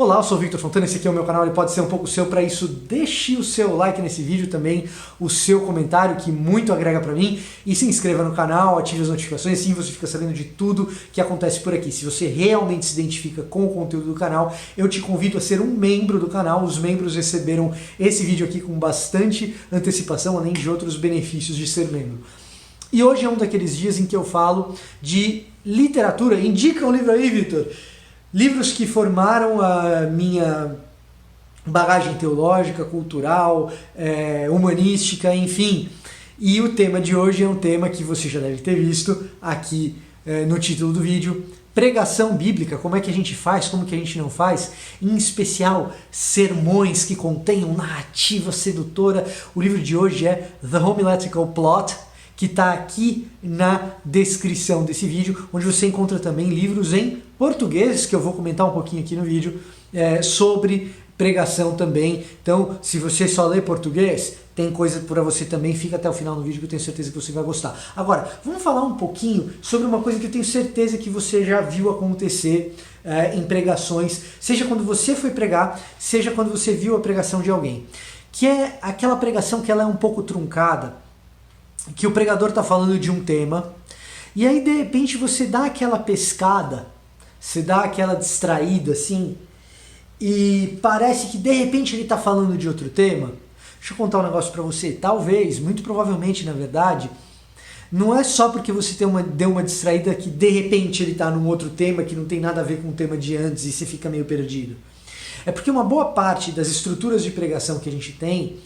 Olá, eu sou o Victor Fontana, esse aqui é o meu canal, ele pode ser um pouco seu. Para isso, deixe o seu like nesse vídeo, também o seu comentário, que muito agrega para mim, e se inscreva no canal, ative as notificações, assim você fica sabendo de tudo que acontece por aqui. Se você realmente se identifica com o conteúdo do canal, eu te convido a ser um membro do canal. Os membros receberam esse vídeo aqui com bastante antecipação, além de outros benefícios de ser membro. E hoje é um daqueles dias em que eu falo de literatura. Indica um livro aí, Victor. Livros que formaram a minha bagagem teológica, cultural, humanística, enfim. E o tema de hoje é um tema que você já deve ter visto aqui no título do vídeo. Pregação bíblica, como é que a gente faz, como que a gente não faz, em especial sermões que contenham narrativa sedutora. O livro de hoje é The Homiletical Plot, que está aqui na descrição desse vídeo, onde você encontra também livros em português, que eu vou comentar um pouquinho aqui no vídeo, sobre pregação também. Então, se você só lê português, tem coisa para você também, fica até o final do vídeo que eu tenho certeza que você vai gostar. Agora, vamos falar um pouquinho sobre uma coisa que eu tenho certeza que você já viu acontecer em pregações, seja quando você foi pregar, seja quando você viu a pregação de alguém, que é aquela pregação que ela é um pouco truncada, que o pregador está falando de um tema, e aí de repente você dá aquela pescada, você dá aquela distraída assim, e parece que de repente ele está falando de outro tema. Deixa eu contar um negócio para você. Talvez, muito provavelmente na verdade, não é só porque você deu uma distraída que de repente ele está num outro tema que não tem nada a ver com o tema de antes e você fica meio perdido. É porque uma boa parte das estruturas de pregação que a gente tem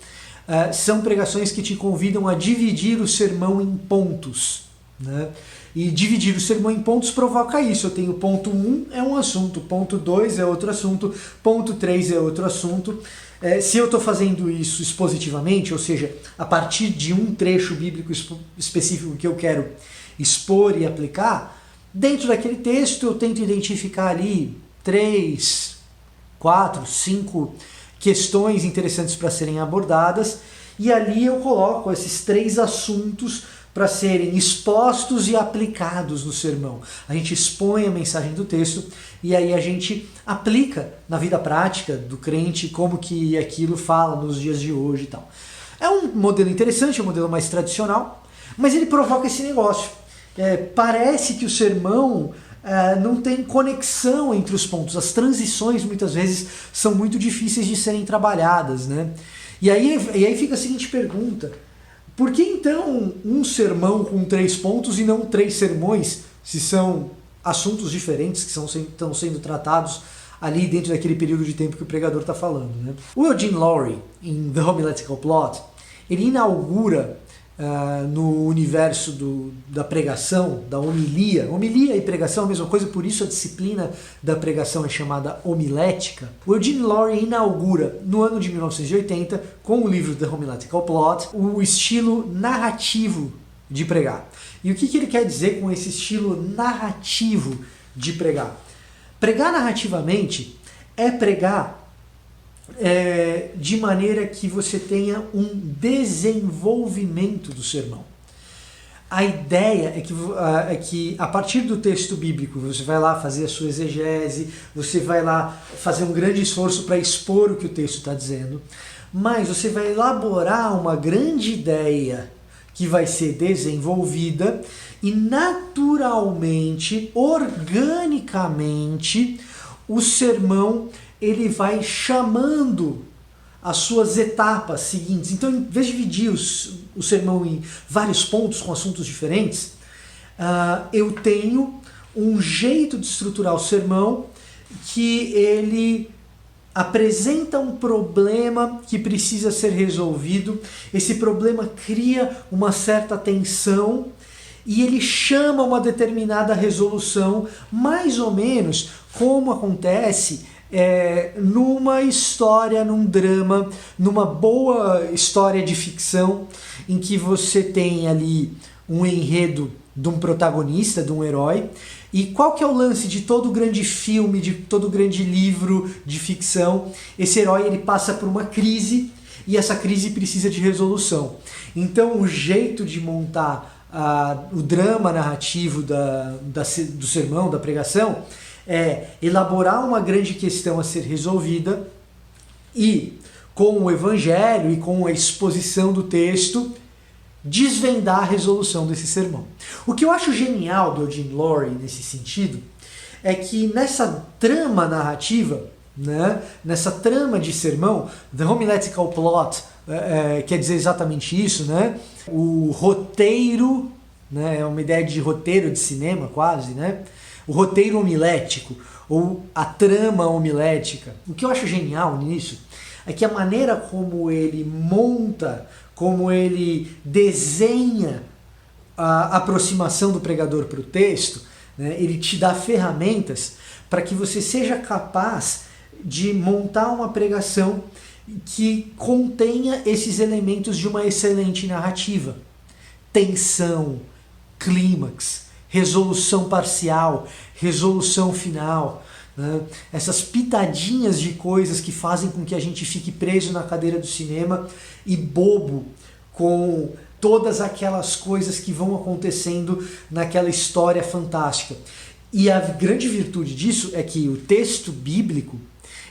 são pregações que te convidam a dividir o sermão em pontos, né? E dividir o sermão em pontos provoca isso. Eu tenho ponto 1 é um assunto, ponto 2 é outro assunto, ponto 3 é outro assunto. Se eu estou fazendo isso expositivamente, ou seja, a partir de um trecho bíblico específico que eu quero expor e aplicar, dentro daquele texto eu tento identificar ali 3, 4, 5 questões interessantes para serem abordadas, e ali eu coloco esses 3 assuntos para serem expostos e aplicados no sermão. A gente expõe a mensagem do texto e aí a gente aplica na vida prática do crente como que aquilo fala nos dias de hoje e tal. É um modelo interessante, é um modelo mais tradicional, mas ele provoca esse negócio. Parece que o sermão não tem conexão entre os pontos. As transições muitas vezes são muito difíceis de serem trabalhadas, né? E aí fica a seguinte pergunta: por que então um sermão com 3 pontos e não 3 sermões, se são assuntos diferentes que estão sendo tratados ali dentro daquele período de tempo que o pregador está falando, né? O Eugene Lowry, em The Homiletical Plot, ele inaugura no universo da pregação, da homilia. Homilia e pregação é a mesma coisa, por isso a disciplina da pregação é chamada homilética. O Eugene Lowry inaugura, no ano de 1980, com o livro The Homiletical Plot, o estilo narrativo de pregar. E o que ele quer dizer com esse estilo narrativo de pregar? Pregar narrativamente é pregar de maneira que você tenha um desenvolvimento do sermão. A ideia é que a partir do texto bíblico você vai lá fazer a sua exegese, você vai lá fazer um grande esforço para expor o que o texto está dizendo, mas você vai elaborar uma grande ideia que vai ser desenvolvida e naturalmente, organicamente, o sermão ele vai chamando as suas etapas seguintes. Então, em vez de dividir o sermão em vários pontos com assuntos diferentes, eu tenho um jeito de estruturar o sermão que ele apresenta um problema que precisa ser resolvido. Esse problema cria uma certa tensão e ele chama uma determinada resolução, mais ou menos como acontece numa história, num drama, numa boa história de ficção, em que você tem ali um enredo de um protagonista, de um herói. E qual que é o lance de todo grande filme, de todo grande livro de ficção? Esse herói ele passa por uma crise e essa crise precisa de resolução. Então o jeito de montar o drama narrativo do sermão, da pregação, é elaborar uma grande questão a ser resolvida e, com o evangelho e com a exposição do texto, desvendar a resolução desse sermão. O que eu acho genial do Eugene Laurie nesse sentido é que nessa trama narrativa, né, nessa trama de sermão, the homiletical plot, quer dizer exatamente isso, né? O roteiro, né, é uma ideia de roteiro de cinema quase, né? O roteiro homilético, ou a trama homilética. O que eu acho genial nisso é que a maneira como ele monta, como ele desenha a aproximação do pregador para o texto, né, ele te dá ferramentas para que você seja capaz de montar uma pregação que contenha esses elementos de uma excelente narrativa. Tensão, clímax, resolução parcial, resolução final, né? Essas pitadinhas de coisas que fazem com que a gente fique preso na cadeira do cinema e bobo com todas aquelas coisas que vão acontecendo naquela história fantástica. E a grande virtude disso é que o texto bíblico,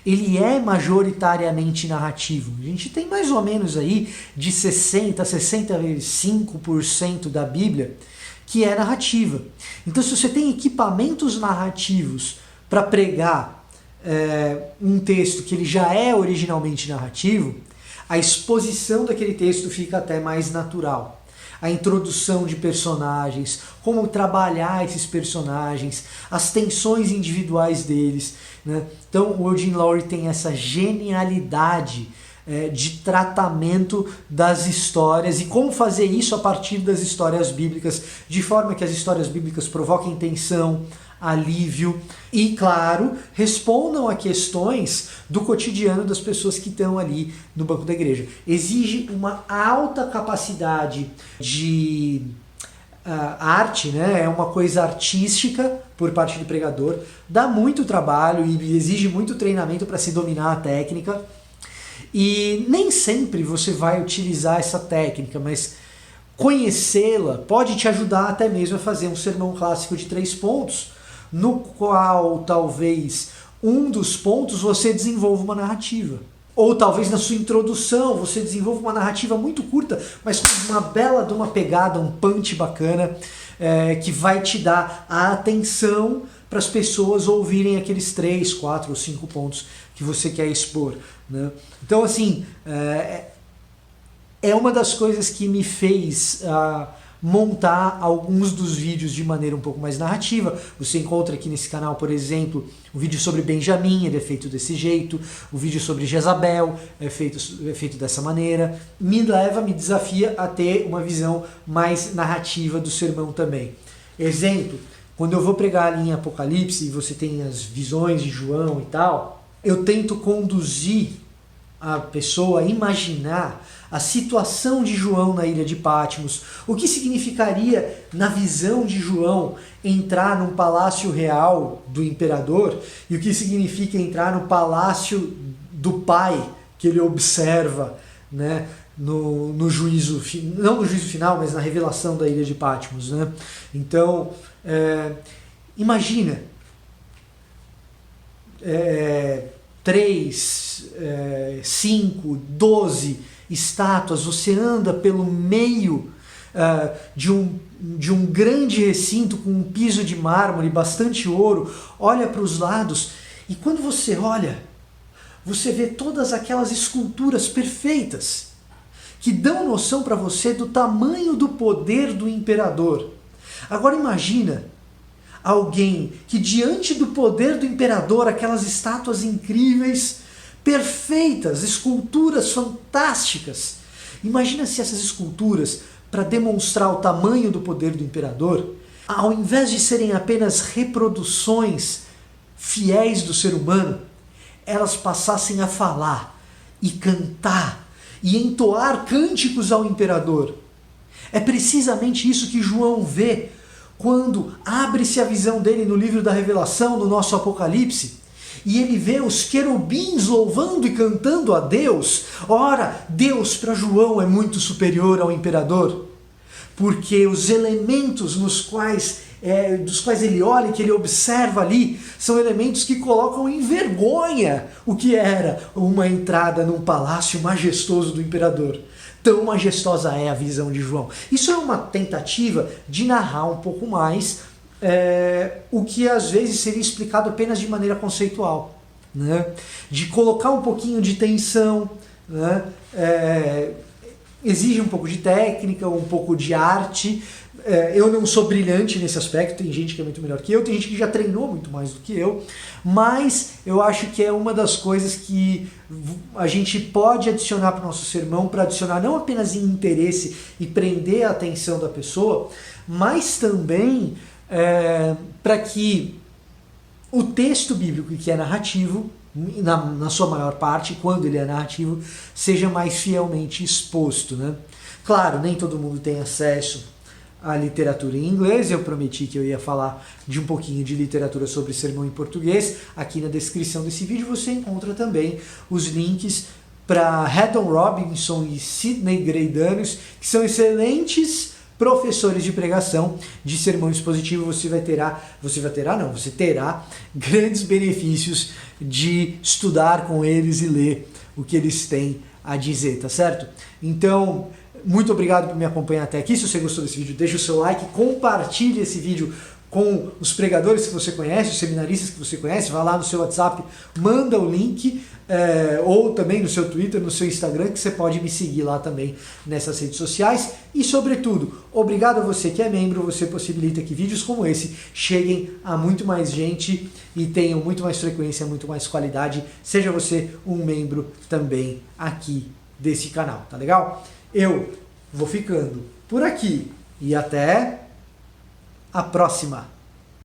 ele é majoritariamente narrativo. A gente tem mais ou menos aí de 65% da Bíblia que é narrativa. Então, se você tem equipamentos narrativos para pregar um texto que ele já é originalmente narrativo, a exposição daquele texto fica até mais natural. A introdução de personagens, como trabalhar esses personagens, as tensões individuais deles, né? Então o Eugene Laurie tem essa genialidade de tratamento das histórias e como fazer isso a partir das histórias bíblicas, de forma que as histórias bíblicas provoquem tensão, alívio e, claro, respondam a questões do cotidiano das pessoas que estão ali no banco da igreja. Exige uma alta capacidade de arte, né? É uma coisa artística por parte do pregador, dá muito trabalho e exige muito treinamento para se dominar a técnica. E nem sempre você vai utilizar essa técnica, mas conhecê-la pode te ajudar até mesmo a fazer um sermão clássico de 3 pontos, no qual talvez um dos pontos você desenvolva uma narrativa. Ou talvez na sua introdução você desenvolva uma narrativa muito curta, mas com uma bela de uma pegada, um punch bacana, que vai te dar a atenção para as pessoas ouvirem aqueles 3, 4 ou 5 pontos que você quer expor, né? Então, assim, é uma das coisas que me fez montar alguns dos vídeos de maneira um pouco mais narrativa. Você encontra aqui nesse canal, por exemplo, o vídeo sobre Benjamim, ele é feito desse jeito, o vídeo sobre Jezabel é feito dessa maneira. Me desafia a ter uma visão mais narrativa do sermão também. Exemplo, quando eu vou pregar ali em Apocalipse e você tem as visões de João e tal, eu tento conduzir a pessoa a imaginar a situação de João na ilha de Patmos, o que significaria na visão de João entrar num palácio real do imperador e o que significa entrar no palácio do pai que ele observa, né, no juízo, não no juízo final, mas na revelação da ilha de Patmos, né? Então, imagina 3, 5, 12 estátuas, você anda pelo meio de um grande recinto com um piso de mármore, bastante ouro, olha para os lados e quando você olha, você vê todas aquelas esculturas perfeitas que dão noção para você do tamanho do poder do imperador. Agora imagina alguém que diante do poder do imperador, aquelas estátuas incríveis, perfeitas, esculturas fantásticas. Imagina se essas esculturas, para demonstrar o tamanho do poder do imperador, ao invés de serem apenas reproduções fiéis do ser humano, elas passassem a falar e cantar e entoar cânticos ao imperador. É precisamente isso que João vê quando abre-se a visão dele no livro da Revelação, no nosso Apocalipse, e ele vê os querubins louvando e cantando a Deus. Ora, Deus para João é muito superior ao imperador, porque os elementos nos quais dos quais ele olha, que ele observa ali, são elementos que colocam em vergonha o que era uma entrada num palácio majestoso do imperador. Tão majestosa é a visão de João. Isso é uma tentativa de narrar um pouco mais o que às vezes seria explicado apenas de maneira conceitual, né? De colocar um pouquinho de tensão, né? Exige um pouco de técnica, um pouco de arte. Eu não sou brilhante nesse aspecto, tem gente que é muito melhor que eu, tem gente que já treinou muito mais do que eu, mas eu acho que é uma das coisas que a gente pode adicionar para o nosso sermão, para adicionar não apenas em interesse e prender a atenção da pessoa, mas também para que o texto bíblico, que é narrativo, na sua maior parte, quando ele é narrativo, seja mais fielmente exposto, né? Claro, nem todo mundo tem acesso à literatura em inglês. Eu prometi que eu ia falar de um pouquinho de literatura sobre sermão em português. Aqui na descrição desse vídeo você encontra também os links para Haddon Robinson e Sidney Greidanus, que são excelentes professores de pregação de sermão expositivo. Você terá grandes benefícios de estudar com eles e ler o que eles têm a dizer, tá certo? Então, muito obrigado por me acompanhar até aqui. Se você gostou desse vídeo, deixa o seu like, compartilhe esse vídeo com os pregadores que você conhece, os seminaristas que você conhece, vai lá no seu WhatsApp, manda o link, ou também no seu Twitter, no seu Instagram, que você pode me seguir lá também nessas redes sociais. E, sobretudo, obrigado a você que é membro, você possibilita que vídeos como esse cheguem a muito mais gente e tenham muito mais frequência, muito mais qualidade. Seja você um membro também aqui desse canal, tá legal? Eu vou ficando por aqui e até a próxima!